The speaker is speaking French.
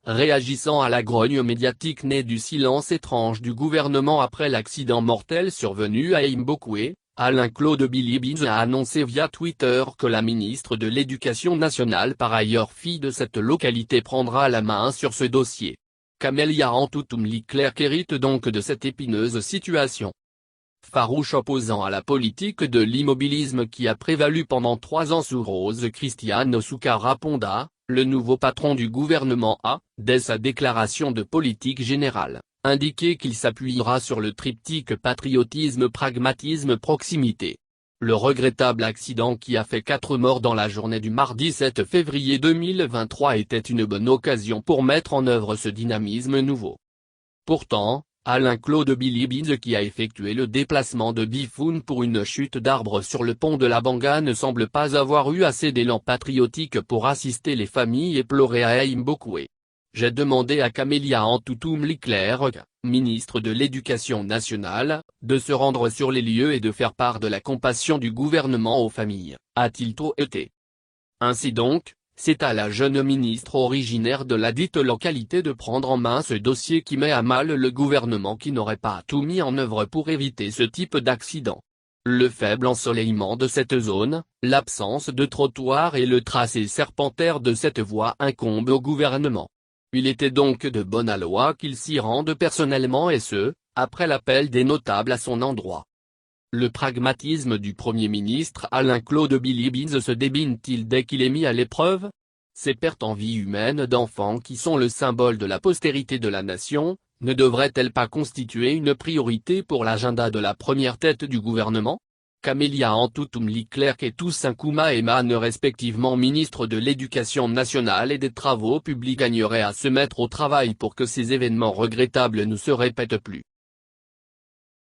réagissant à la grogne médiatique née du silence étrange du gouvernement après l'accident mortel survenu à Mbokwe, Alain-Claude Bilibine a annoncé via Twitter que la ministre de l'Éducation nationale, par ailleurs fille de cette localité, prendra la main sur ce dossier. Camélia Ntoutoumli-Clerc hérite donc de cette épineuse situation. Farouche opposant à la politique de l'immobilisme qui a prévalu pendant 3 ans sous Rose Christiane Soukara-Ponda, le nouveau patron du gouvernement a, dès sa déclaration de politique générale, indiqué qu'il s'appuiera sur le triptyque patriotisme-pragmatisme-proximité. Le regrettable accident qui a fait 4 morts dans la journée du mardi 7 février 2023 était une bonne occasion pour mettre en œuvre ce dynamisme nouveau. Pourtant, Alain-Claude Bilibine, qui a effectué le déplacement de Bifoun pour une chute d'arbre sur le pont de la Banga, ne semble pas avoir eu assez d'élan patriotique pour assister les familles éplorées à Mbokwe. J'ai demandé à Camélia Ntoutoumli-Clerc, ministre de l'Éducation nationale, de se rendre sur les lieux et de faire part de la compassion du gouvernement aux familles, a-t-il été. Ainsi donc, c'est à la jeune ministre originaire de la dite localité de prendre en main ce dossier qui met à mal le gouvernement qui n'aurait pas tout mis en œuvre pour éviter ce type d'accident. Le faible ensoleillement de cette zone, l'absence de trottoir et le tracé serpentaire de cette voie incombent au gouvernement. Il était donc de bonne loi qu'il s'y rende personnellement et ce, après l'appel des notables à son endroit. Le pragmatisme du Premier ministre Alain-Claude Bilibine se débine-t-il dès qu'il est mis à l'épreuve? Ces pertes en vie humaine d'enfants qui sont le symbole de la postérité de la nation, ne devraient-elles pas constituer une priorité pour l'agenda de la première tête du gouvernement? Camélia Ntoutoumli-Clerc et Toussaint Kouma Emane, respectivement ministres de l'Éducation nationale et des Travaux publics, gagneraient à se mettre au travail pour que ces événements regrettables ne se répètent plus.